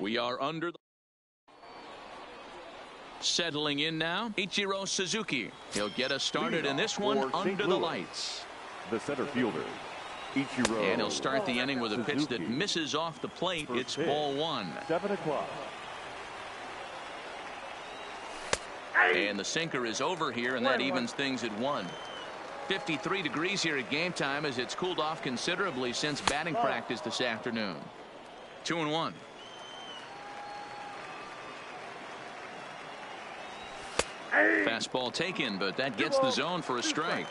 We are under the settling in now. Ichiro Suzuki. He'll get us started in this one under the lights. The center fielder, Ichiro. And he'll start the inning with a pitch that misses off the plate. It's ball one. 7 o'clock. And the sinker is over here, and that evens things at 1. 53 degrees here at game time as it's cooled off considerably since batting practice this afternoon. 2-1. Fastball taken, but that gets the zone for a strike.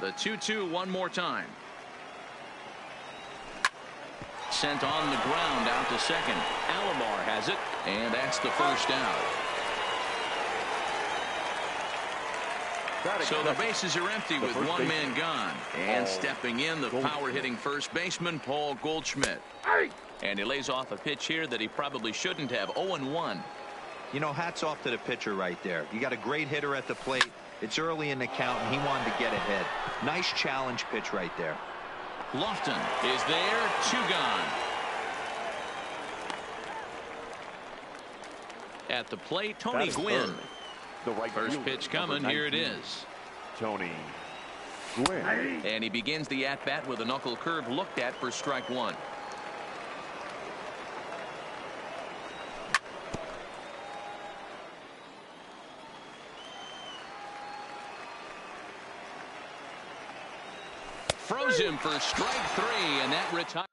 The 2-2 one more time. Sent on the ground out to second. Alomar has it, and that's the first out. So the bases are empty with one man gone. And stepping in, the power-hitting first baseman, Paul Goldschmidt. And he lays off a pitch here that he probably shouldn't have. 0-1. You know, hats off to the pitcher right there. You got a great hitter at the plate. It's early in the count, and he wanted to get ahead. Nice challenge pitch right there. Lofton is there, 2 gone. At the plate, Tony Gwynn. The right First fielder, pitch coming, here it is. Tony Gwynn. And he begins the at-bat with a knuckle curve looked at for strike 1. Froze him for strike 3, and that retires.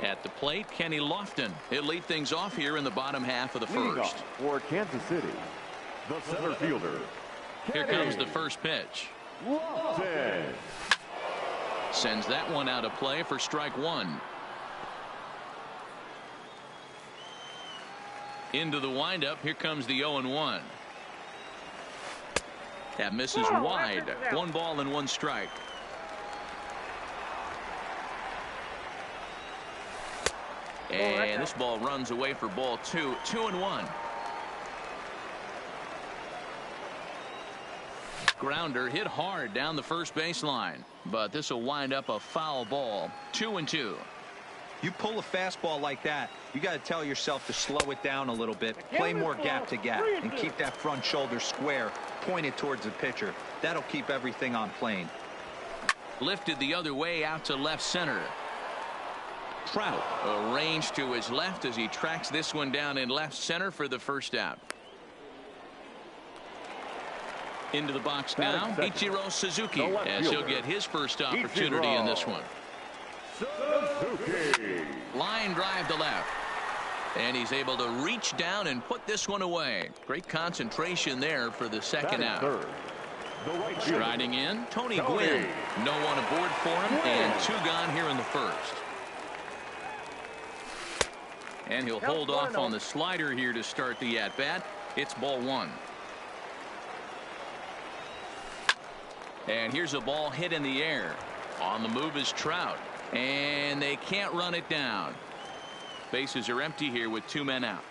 At the plate, Kenny Lofton. He'll lead things off here in the bottom half of the first. For Kansas City, the center fielder. Here comes the first pitch. Lofton. Sends that one out of play for strike 1. Into the windup. Here comes the 0-1. That misses wide. 1 ball and 1 strike. And this ball runs away for ball 2. 2-1. Grounder hit hard down the first baseline, but this will wind up a foul ball. 2-2. You pull a fastball like that, you got to tell yourself to slow it down a little bit, play more gap to gap, and keep that front shoulder square, pointed towards the pitcher. That'll keep everything on plane. Lifted the other way out to left center. Trout arranged to his left as he tracks this one down in left center for the first out. Into the box now, Ichiro Suzuki, as he'll get his first opportunity in this one. Suzuki. Line drive to left. And he's able to reach down and put this one away. Great concentration there for the second out. Striding in, Tony Gwynn. No one aboard for him, and 2 gone here in the first. And he'll hold off on the slider here to start the at-bat. It's ball 1. And here's a ball hit in the air. On the move is Trout. And they can't run it down. Bases are empty here with 2 men out.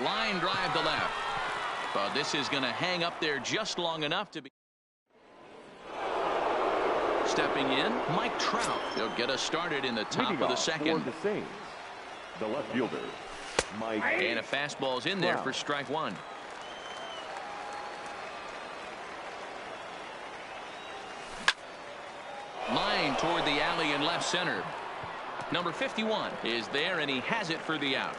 Line drive to left. But this is going to hang up there just long enough to be. Stepping in, Mike Trout. He'll get us started in the top of the second. The left fielder, Mike. And a fastball's in there for strike 1. Line toward the alley in left center. Number 51 is there, and he has it for the out.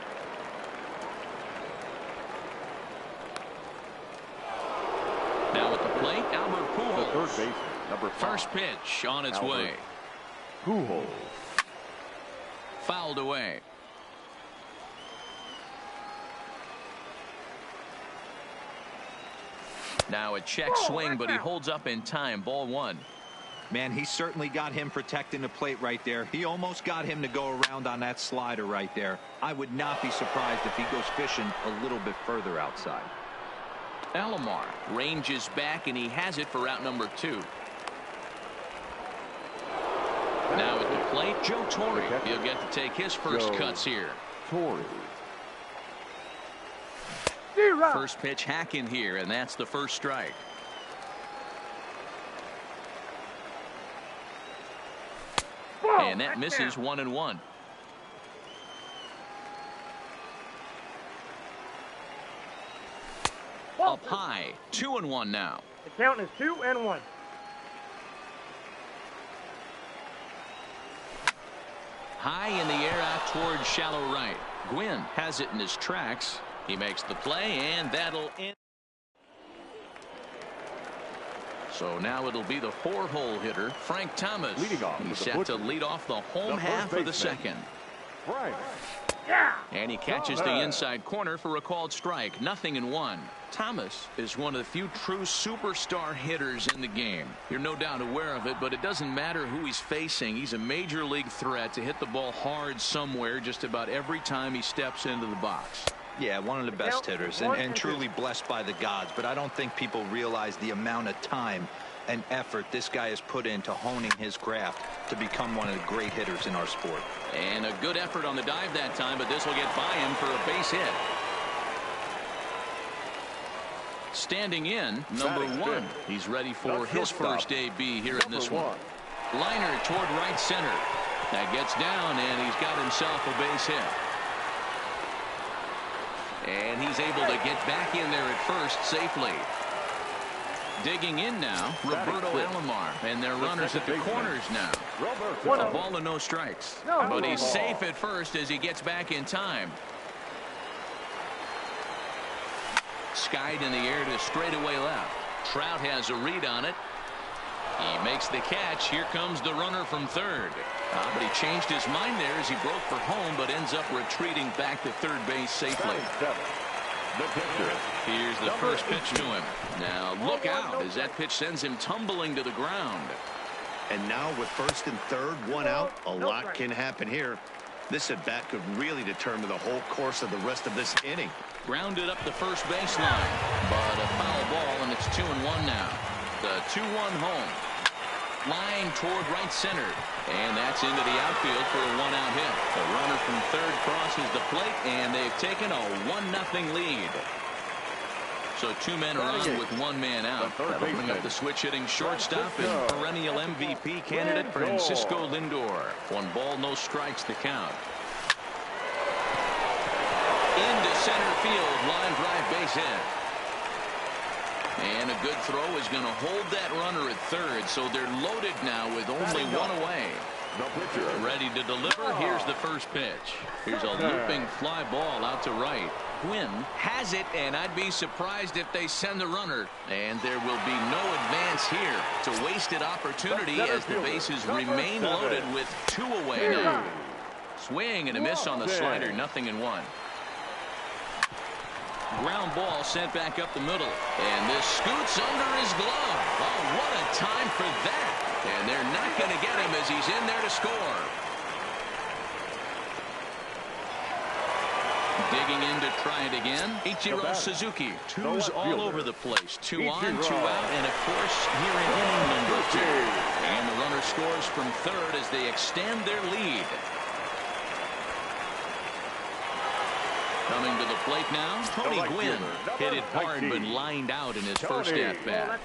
Now at the plate, Albert Pujols. The third baseman, number 5. First pitch on its way. Pujols. Fouled away. Now a check swing, but he holds up in time. Ball 1. Man, he certainly got him protecting the plate right there. He almost got him to go around on that slider right there. I would not be surprised if he goes fishing a little bit further outside. Alomar ranges back, and he has it for out number 2. Now at the plate, Joe Torre. He'll get to take his first cuts here. Torre. First pitch hacking here, and that's the first strike. And that misses 1-1. Up high, 2-1 now. The count is 2-1. High in the air out towards shallow right. Gwynn has it in his tracks. He makes the play, and that'll end. So now it'll be the 4-hole hitter, Frank Thomas. He's set to lead off the home half of the second. Frank. And he catches the inside corner for a called strike. 0-1. Thomas is one of the few true superstar hitters in the game. You're no doubt aware of it, but it doesn't matter who he's facing. He's a major league threat to hit the ball hard somewhere just about every time he steps into the box. Yeah, one of the best hitters and truly blessed by the gods, but I don't think people realize the amount of time and effort this guy has put into honing his craft to become one of the great hitters in our sport. And a good effort on the dive that time, but this will get by him for a base hit. Standing in, number 1. He's ready for his first AB here in this one. Liner toward right center. That gets down, and he's got himself a base hit. And he's able to get back in there at first safely. Digging in now, Roberto Alomar, and their runners at the corners now. A ball and no strikes. But he's safe at first as he gets back in time. Skied in the air to straightaway left. Trout has a read on it. He makes the catch. Here comes the runner from third. But he changed his mind there as he broke for home, but ends up retreating back to third base safely. Here's the first pitch to him. Now look out as that pitch sends him tumbling to the ground. And now with first and third, one out, a lot can happen here. This at bat could really determine the whole course of the rest of this inning. Grounded up the first baseline, but a foul ball, and it's 2-1 now. The 2-1 home. Line toward right center, and that's into the outfield for a 1-out hit. The runner from third crosses the plate, and they've taken a 1-0 lead. So 2 men are on with 1 man out. That'll bring up the switch-hitting shortstop and perennial MVP candidate Francisco Lindor. 1 ball, no strikes to count. Into center field, line drive base hit. And a good throw is going to hold that runner at third, so they're loaded now with only 1 away. Ready to deliver. Here's the first pitch. Here's a looping fly ball out to right. Gwynn has it, and I'd be surprised if they send the runner. And there will be no advance here. It's a wasted opportunity as the bases remain loaded with 2 away now. Swing and a miss on the slider, 0-1. Ground ball sent back up the middle, and this scoots under his glove. Oh, what a time for that. And they're not going to get him as he's in there to score. Digging in to try it again, Ichiro Suzuki. 2's all over the place. 2 on, 2 out, and of course here in inning number 2. And the runner scores from third as they extend their lead. Coming to the plate now, Tony Gwynn hit it hard but lined out in his first at-bat.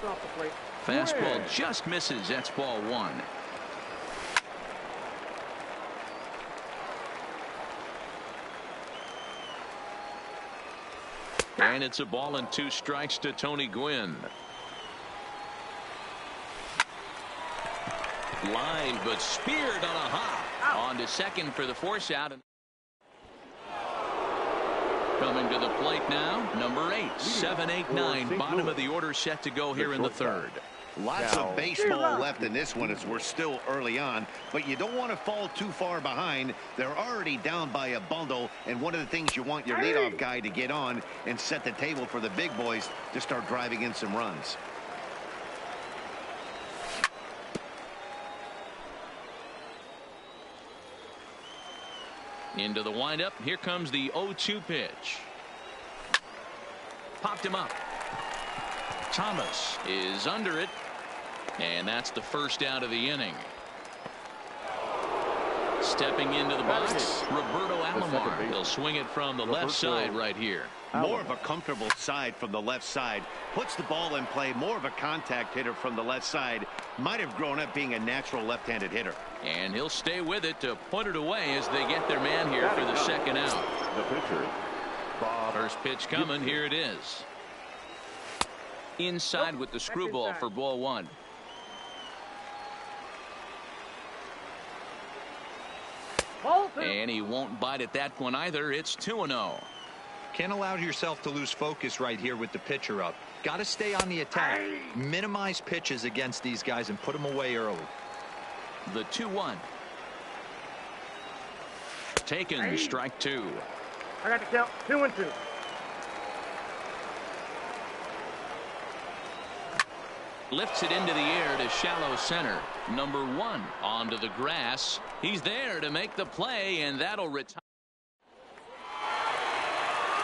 Fastball just misses. That's ball 1. And it's a ball and 2 strikes to Tony Gwynn. Line but speared on a hop. On to second for the force out. Coming to the plate now, number 8, 7-8-9, bottom of the order set to go here in the third. Lots of baseball left in this one as we're still early on, but you don't want to fall too far behind. They're already down by a bundle, and one of the things you want your leadoff guy to get on and set the table for the big boys to start driving in some runs. Into the windup. Here comes the 0-2 pitch. Popped him up. Thomas is under it. And that's the first out of the inning. Stepping into the box, Roberto Alomar. He'll swing it from the left side right here. More of a comfortable side from the left side. Puts the ball in play. More of a contact hitter from the left side. Might have grown up being a natural left-handed hitter. And he'll stay with it to put it away as they get their man here for the second out. The pitcher, Bob. First pitch coming. Here it is. Inside with the screwball for ball one. And he won't bite at that one either. It's 2-0. Can't allow yourself to lose focus right here with the pitcher up. Got to stay on the attack. Minimize pitches against these guys and put them away early. The 2-1. Taken, strike two. I got to count 2-2. Lifts it into the air to shallow center. Number one onto the grass. He's there to make the play, and that'll retire.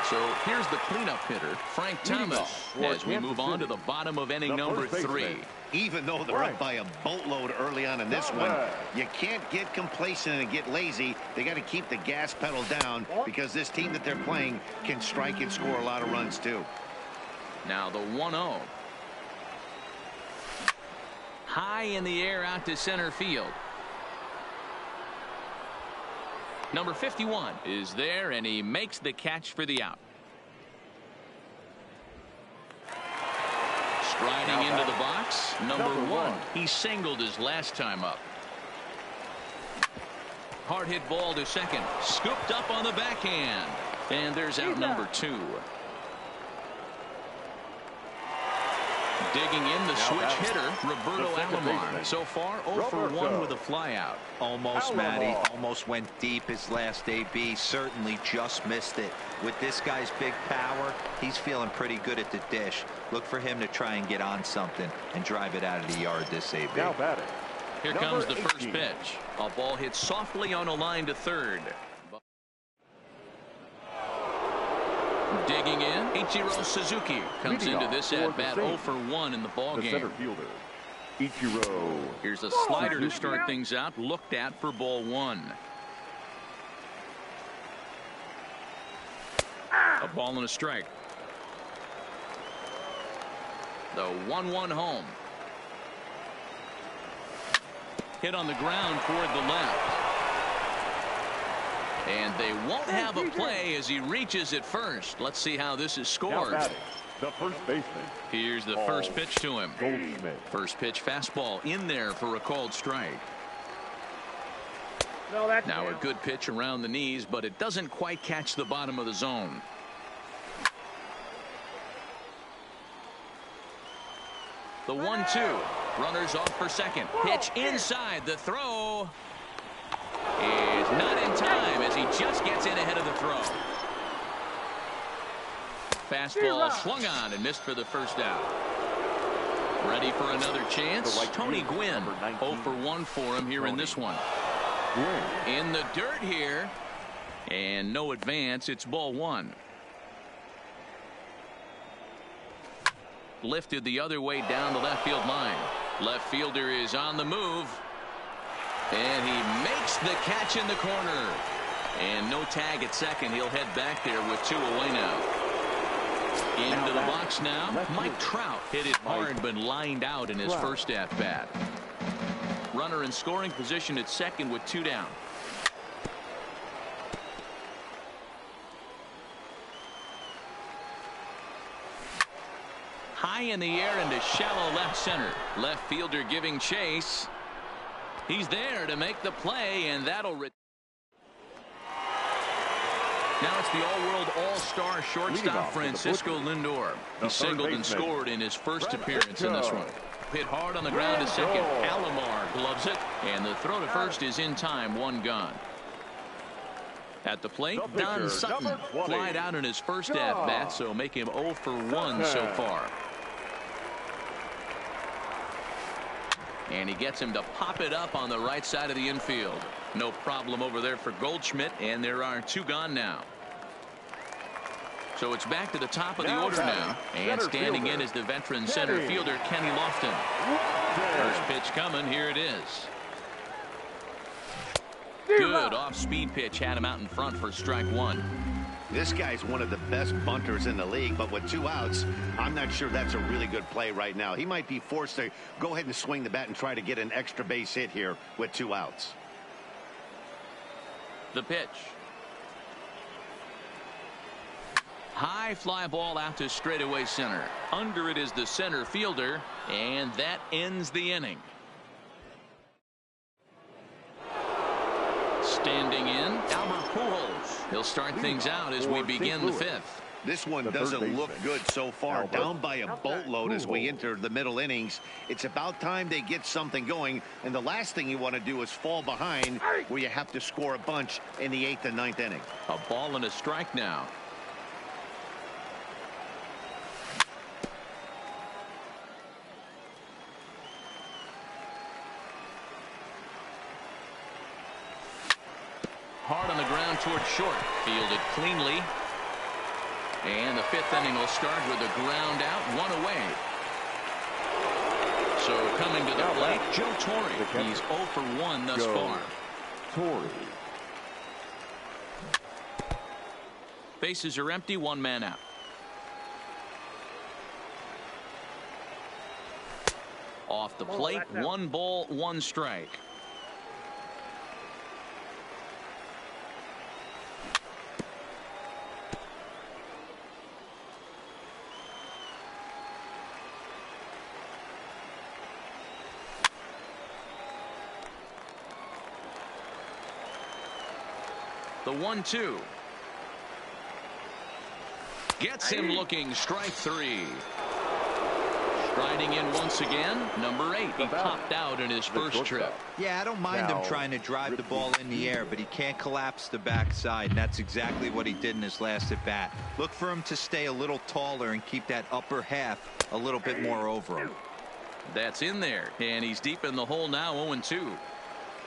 So here's the cleanup hitter, Frank Thomas, as we move on to the bottom of inning number 3. Even though they're up by a boatload early on in this one, you can't get complacent and get lazy. They got to keep the gas pedal down because this team that they're playing can strike and score a lot of runs too. Now the 1-0. High in the air out to center field. Number 51 is there, and he makes the catch for the out. Striding into the box, number one. He singled his last time up. Hard hit ball to second. Scooped up on the backhand. And there's out number 2. Digging in the switch hitter, Roberto Alomar. So far, 0 for 1 with a flyout. Almost, Matty. Almost went deep his last AB. Certainly just missed it. With this guy's big power, he's feeling pretty good at the dish. Look for him to try and get on something and drive it out of the yard this AB. Now batting. Here comes the first pitch. A ball hit softly on a line to third. Digging in, Ichiro Suzuki comes into this at-bat 0 for 1 in the ballgame. The center fielder, Ichiro. Here's a slider to start things out, looked at for ball 1. A ball and a strike. The 1-1 home. Hit on the ground toward the left. And they won't have a play as he reaches it first. Let's see how this is scored. The first baseman. Here's the first pitch to him. Goldschmidt. First pitch fastball in there for a called strike. Now a good pitch around the knees, but it doesn't quite catch the bottom of the zone. The 1-2. Runners off for second. Pitch inside. The throw is not in time as he just gets in ahead of the throw. Fastball swung on and missed for the first out. Ready for another chance. Tony Gwynn, 0 for 1 for him here in this one. In the dirt here, and no advance. It's ball 1. Lifted the other way down the left field line. Left fielder is on the move. And he makes the catch in the corner. And no tag at second. He'll head back there with 2 away now. Into the box now. Mike Trout hit it hard but lined out in his first at-bat. Runner in scoring position at second with 2 down. High in the air into shallow left center. Left fielder giving chase. He's there to make the play, and that'll now it's the all-world all-star shortstop Francisco Lindor. He singled and scored in his first appearance in this one. Hit hard on the ground to second. Alomar gloves it, and the throw to first is in time. 1 gone. At the plate, Don Sutton flied out in his first at-bat, so make him 0 for 1 so far. And he gets him to pop it up on the right side of the infield. No problem over there for Goldschmidt, and there are 2 gone now. So it's back to the top of the order now. And standing in is the veteran center fielder, Kenny Lofton. First pitch coming. Here it is. Good off-speed pitch had him out in front for strike one. This guy's one of the best bunters in the league, but with 2 outs, I'm not sure that's a really good play right now. He might be forced to go ahead and swing the bat and try to get an extra base hit here with 2 outs. The pitch. High fly ball out to straightaway center. Under it is the center fielder, and that ends the inning. Standing in, Albert Pujols. He'll start things out as we begin the 5th. This one doesn't look good so far. Down by a boatload as we enter the middle innings. It's about time they get something going, and the last thing you want to do is fall behind where you have to score a bunch in the 8th and 9th inning. A ball and a strike now. Hard on the ground toward short. Fielded cleanly. And the 5th inning will start with a ground out, 1 away. So coming to the plate, Joe Torre. He's 0 for 1 thus far. Torre. Bases are empty, 1 man out. Off the plate, 1 ball, 1 strike. The 1-2. Gets him looking, strike 3. Striding in once again, number 8. He popped out in his first trip. Yeah, I don't mind him trying to drive the ball in the air, but he can't collapse the backside, and that's exactly what he did in his last at bat. Look for him to stay a little taller and keep that upper half a little bit more over him. That's in there, and he's deep in the hole now, 0-2.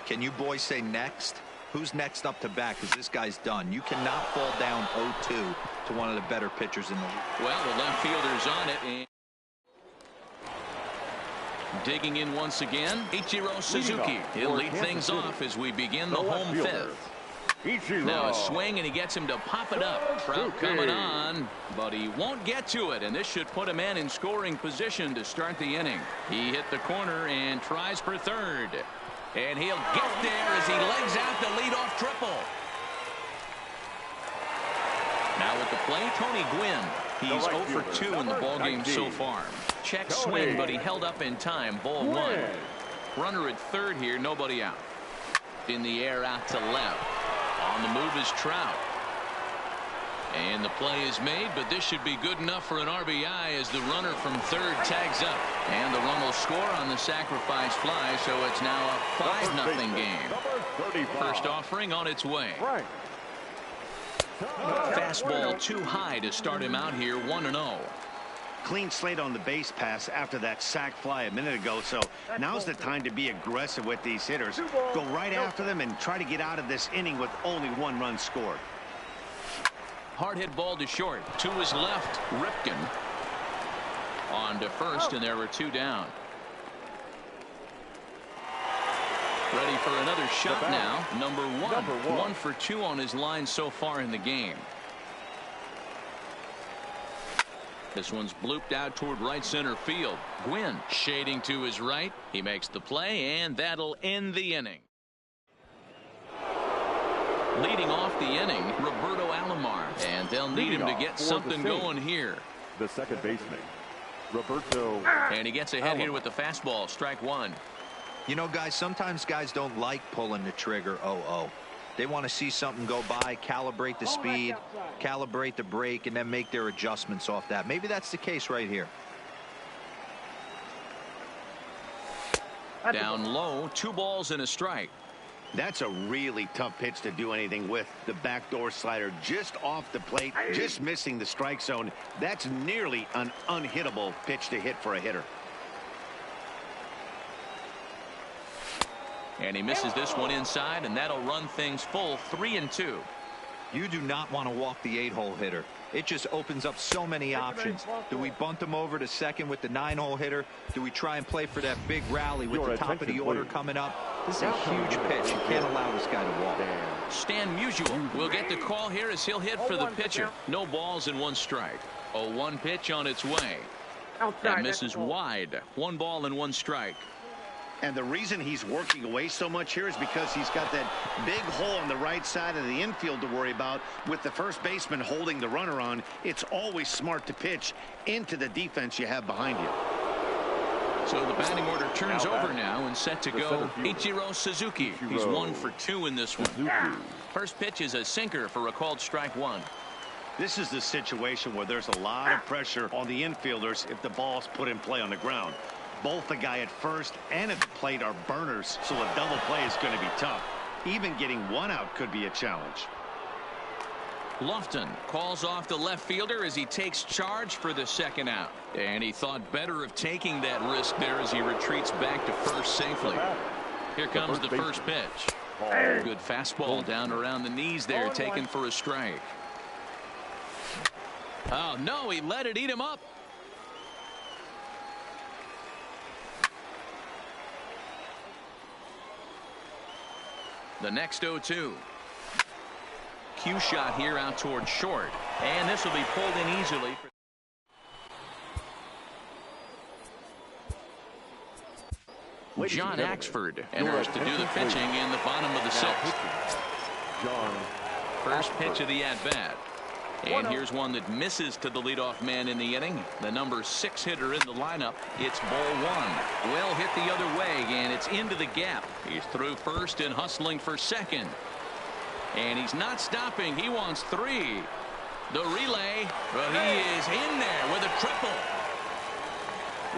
Can you boys say next? Who's next up to bat? Because this guy's done. You cannot fall down 0-2 to one of the better pitchers in the league. Well, the left fielder's on it. And digging in once again, Ichiro Suzuki. He'll lead things off as we begin the home 5th. Now a swing, and he gets him to pop it up. Trout coming on, but he won't get to it, and this should put a man in scoring position to start the inning. He hit the corner and tries for third. And he'll get there as he legs out the leadoff triple. Now at the plate, Tony Gwynn. He's 0 for 2 in the ballgame so far. Check swing, but he held up in time. Ball 1. Runner at third here, nobody out. In the air out to left. On the move is Trout. And the play is made, but this should be good enough for an RBI as the runner from third tags up. And the run will score on the sacrifice fly, so it's now a 5-0 game. First offering on its way. Fastball too high to start him out here, 1-0. Clean slate on the base pass after that sac fly a minute ago, so now's the time to be aggressive with these hitters. Go right after them and try to get out of this inning with only 1 run scored. Hard hit ball to short. To his left, Ripken. On to first, and there were 2 down. Ready for another shot now. Number 1. 1 for 2 on his line so far in the game. This one's blooped out toward right center field. Gwynn shading to his right. He makes the play, and that'll end the inning. Leading off the inning, Roberto Alomar, and they'll need him to get something going here. The second baseman, Roberto. And he gets ahead here with the fastball, strike 1. You know, guys, sometimes guys don't like pulling the trigger 0-0. They want to see something go by, calibrate the speed, calibrate the brake, and then make their adjustments off that. Maybe that's the case right here. Down low, 2 balls and a strike. That's a really tough pitch to do anything with. The backdoor slider just off the plate, just missing the strike zone. That's nearly an unhittable pitch to hit for a hitter. And he misses this one inside, and that'll run things full, 3-2. You do not want to walk the 8-hole hitter. It just opens up so many options. Do we bunt him over to second with the 9-hole hitter? Do we try and play for that big rally with the top of the order coming up? This is a huge pitch. You can't allow this guy to walk. Stan Musial will get the call here as he'll hit for the pitcher. No balls and 1 strike. A 1 pitch on its way. That misses wide. 1 ball and 1 strike. And the reason he's working away so much here is because he's got that big hole on the right side of the infield to worry about. With the first baseman holding the runner on, it's always smart to pitch into the defense you have behind you. So the batting order turns over now and set to go Ichiro Suzuki. He's 1 for 2 in this one. First pitch is a sinker for a called strike 1. This is the situation where there's a lot of pressure on the infielders if the ball's put in play on the ground. Both the guy at first and at the plate are burners, so a double play is going to be tough. Even getting 1 out could be a challenge. Lofton calls off the left fielder as he takes charge for the 2nd out. And he thought better of taking that risk there as he retreats back to first safely. Here comes the first pitch. Good fastball down around the knees there, taken for a strike. Oh, no, he let it eat him up. The next 0-2. Cue shot here out toward short. And this will be pulled in easily. John Axford enters to do the pitching in the bottom of the 6th. First pitch of the at-bat. And here's one that misses to the leadoff man in the inning. The number 6 hitter in the lineup. It's ball 1. Well hit the other way, and it's into the gap. He's through first and hustling for second. And he's not stopping. He wants 3. The relay, but he is in there with a triple.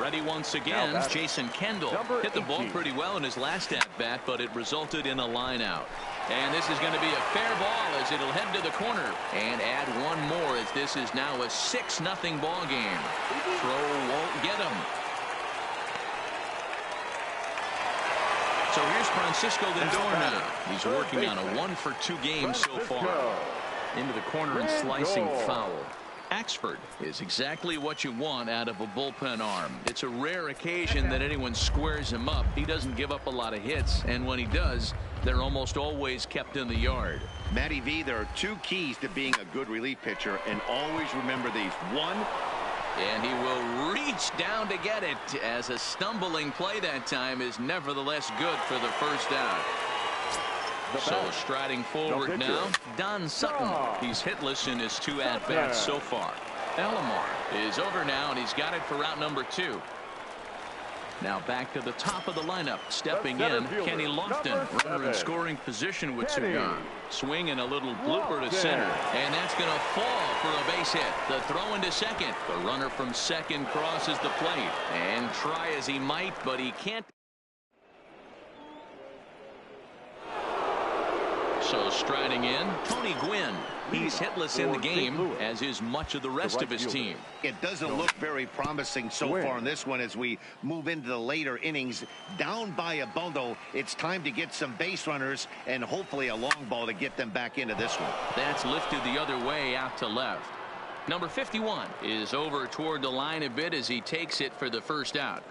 Ready once again, Jason Kendall hit the ball pretty well in his last at-bat, but it resulted in a line out. And this is going to be a fair ball as it'll head to the corner. And add 1 more as this is now a 6-0 ball game. Throw won't get him. So here's Francisco Lindor now. He's working on a 1 for 2 game so far. Into the corner and slicing foul. Axford is exactly what you want out of a bullpen arm. It's a rare occasion that anyone squares him up. He doesn't give up a lot of hits, and when he does, they're almost always kept in the yard. Matty V, there are 2 keys to being a good relief pitcher, and always remember these. 1, and he will reach down to get it, as a stumbling play that time is nevertheless good for the first out. So striding forward now, Don Sutton. He's hitless in his 2 at-bats so far. Alomar is over now, and he's got it for route number 2. Now back to the top of the lineup. Stepping in, Kenny Lofton. Runner in scoring position with 2 gone. Swing and a little blooper to center. And that's going to fall for a base hit. The throw into second. The runner from second crosses the plate. And try as he might, but he can't. So striding in, Tony Gwynn. He's hitless in the game, as is much of the rest of his team. It doesn't look very promising so far in this one as we move into the later innings. Down by a bundle, it's time to get some base runners and hopefully a long ball to get them back into this one. That's lifted the other way out to left. Number 51 is over toward the line a bit as he takes it for the first out.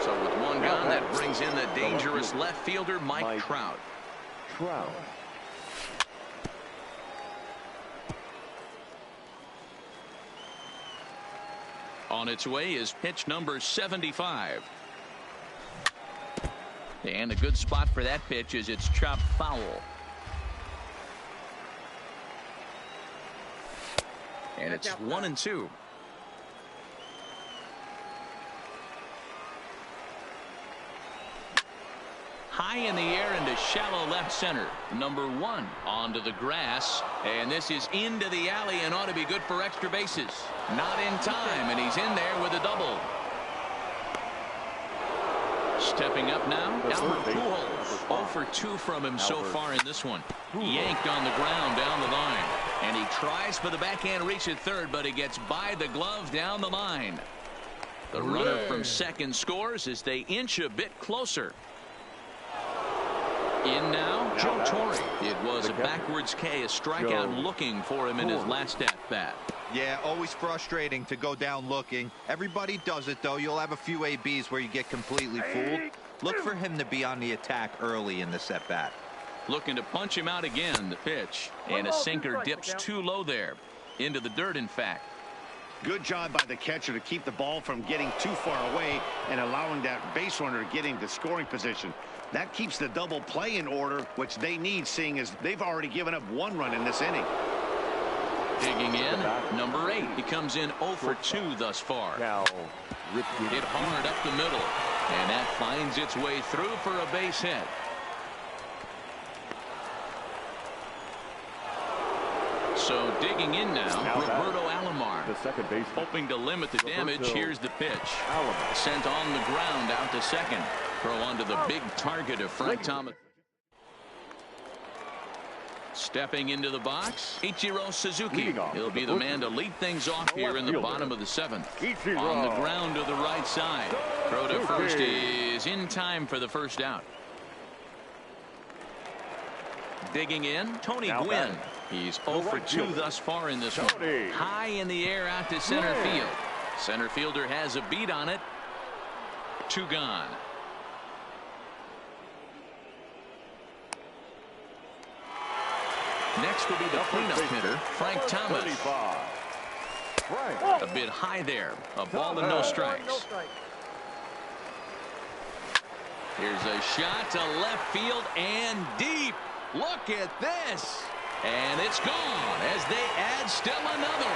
So with 1 gone, that brings in the dangerous left fielder, Mike Trout. On its way is pitch number 75. And a good spot for that pitch is it's chopped foul. And it's 1-2. High in the air into shallow left center. Number 1 onto the grass. And this is into the alley and ought to be good for extra bases. Not in time, and he's in there with a double. Stepping up now, Albert Pujols. 0 for 2 from him so far in this one. Yanked on the ground down the line. And he tries for the backhand reach at third, but he gets by the glove down the line. The runner from second scores as they inch a bit closer. In now, Joe Torre. It was a backwards K, a strikeout looking for him in his last at-bat. Yeah, always frustrating to go down looking. Everybody does it, though. You'll have a few ABs where you get completely fooled. Look for him to be on the attack early in the at-bat. Looking to punch him out again, the pitch. And a sinker dips too low there. Into the dirt, in fact. Good job by the catcher to keep the ball from getting too far away and allowing that base runner to get into scoring position. That keeps the double play in order, which they need, seeing as they've already given up 1 run in this inning. Digging in, number 8. He comes in 0 for 2 thus far. Hit hard up the middle, and that finds its way through for a base hit. So digging in now, Roberto Alomar. The second baseman. Hoping to limit the damage. Here's the pitch. Sent on the ground out to second. Throw onto the big target of Frank Thomas. Stepping into the box, Ichiro Suzuki. He'll be the man to lead things off here in the bottom of the 7th. On the ground to the right side. Throw to first is in time for the first out. Digging in, Tony Gwynn. He's 0 for 2 thus far in this one. High in the air out to center field. Center fielder has a beat on it. 2 gone. Next will be the cleanup hitter, Frank Thomas. A bit high there. A ball and no strikes. Here's a shot to left field and deep. Look at this. And it's gone as they add still another.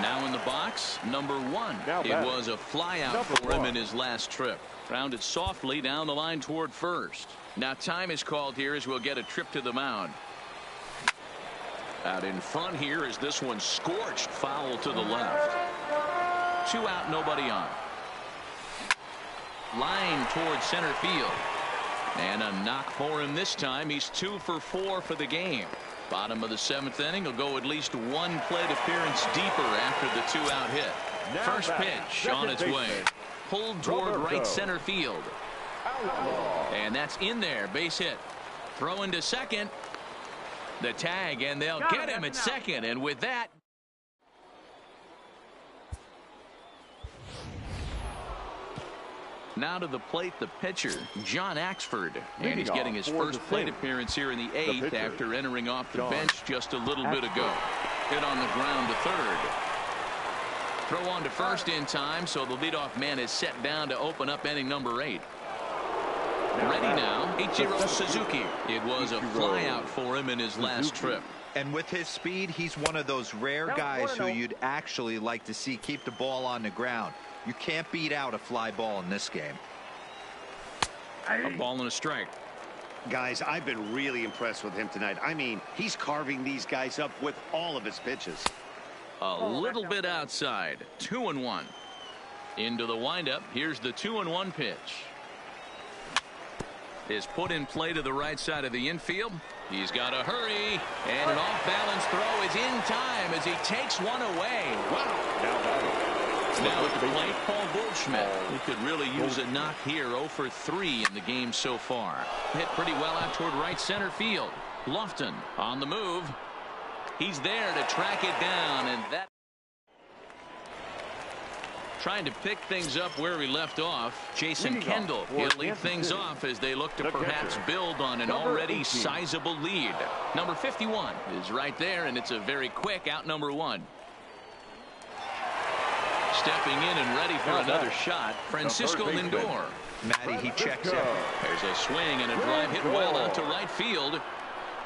Now in the box, number 1. It was a fly out for him in his last trip. Rounded softly down the line toward first. Now time is called here as we'll get a trip to the mound. Out in front here is this one scorched foul to the left. 2 out, nobody on. Line towards center field. And a knock for him this time. He's 2 for 4 for the game. Bottom of the 7th inning. He'll go at least 1 plate appearance deeper after the 2-out hit. First pitch on its way. Pulled toward right center field. And that's in there. Base hit. Throw into second. The tag, and they'll get him at second. And with that, now to the plate, the pitcher, John Axford. And he's getting his first plate appearance here in the 8th after entering off the bench just a little bit ago. Hit on the ground to third. Throw on to first in time, so the leadoff man is set down to open up inning number 8. Ready now, Ichiro Suzuki. It was a flyout for him in his last trip. And with his speed, he's one of those rare guys who you'd actually like to see keep the ball on the ground. You can't beat out a fly ball in this game. A ball and a strike. Guys, I've been really impressed with him tonight. I mean, he's carving these guys up with all of his pitches. A little bit outside. 2-1. Into the windup. Here's the 2-1 pitch. Is put in play to the right side of the infield. He's got to hurry, and an off-balance throw is in time as he takes one away. Wow. Now at the plate, Paul Goldschmidt. He could really use a knock here. 0 for 3 in the game so far. Hit pretty well out toward right center field. Lofton on the move. He's there to track it down, and that trying to pick things up where we left off. Jason Kendall will lead things off as they look to perhaps build on an already sizable lead. Number 51 is right there, and it's a very quick out number 1. Stepping in and ready for another shot, Francisco Lindor. Matty, he checks out. There's a swing and a drive hit well out to right field.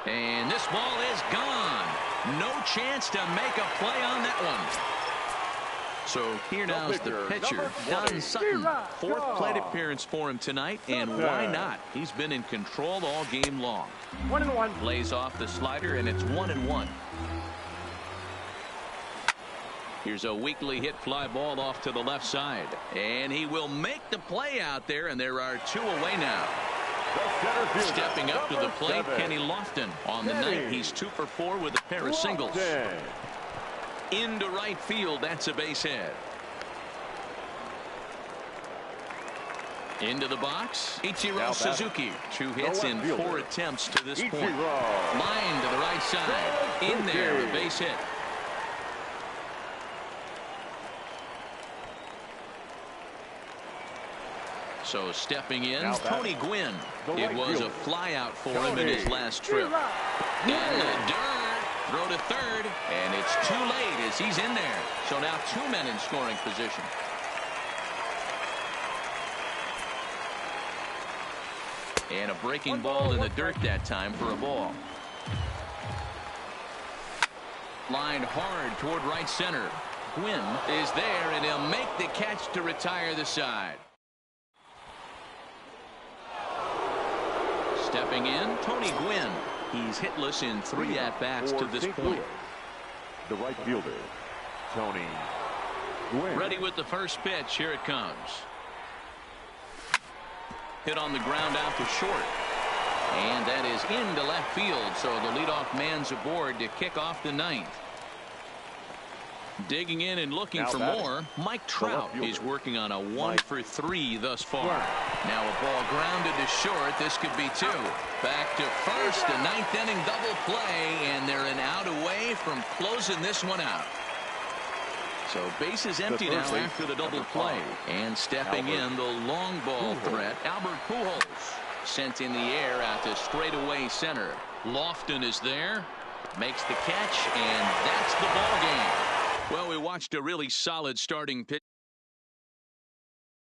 And this ball is gone. No chance to make a play on that one. So here now is the pitcher, Don Sutton. 4th plate appearance for him tonight, and why not? He's been in control all game long. 1-1. Lays off the slider, and it's 1-1. Here's a weakly hit fly ball off to the left side, and he will make the play out there, and there are 2 away now. Stepping up to the plate, Kenny Lofton. On the night, he's 2 for 4 with a pair of singles. Into right field, that's a base hit. Into the box, Ichiro Suzuki. 2 hits in 4 attempts to this point. Line to the right side. In there, a base hit. So stepping in, Tony Gwynn. It was a flyout for him in his last trip. In the dirt, throw to third, and it's too late as he's in there. So now 2 men in scoring position. And a breaking ball in the dirt that time for a ball. Lined hard toward right center. Gwynn is there, and he'll make the catch to retire the side. Stepping in, Tony Gwynn. He's hitless in 3 at-bats to this point. The right fielder, Tony Gwynn. Ready with the first pitch. Here it comes. Hit on the ground out to short. And that is into left field, so the leadoff man's aboard to kick off the 9th. Digging in and looking for more, Mike Trout is working on a 1-for-3 thus far. Now a ball grounded to short. This could be 2. Back to first, a 9th inning double play, and they're an out away from closing this one out. So bases empty now after the double play. And stepping in, the long ball threat, Albert Pujols. Sent in the air out to straightaway center. Lofton is there, makes the catch, and that's the ball game. Well, we watched a really solid starting pitch.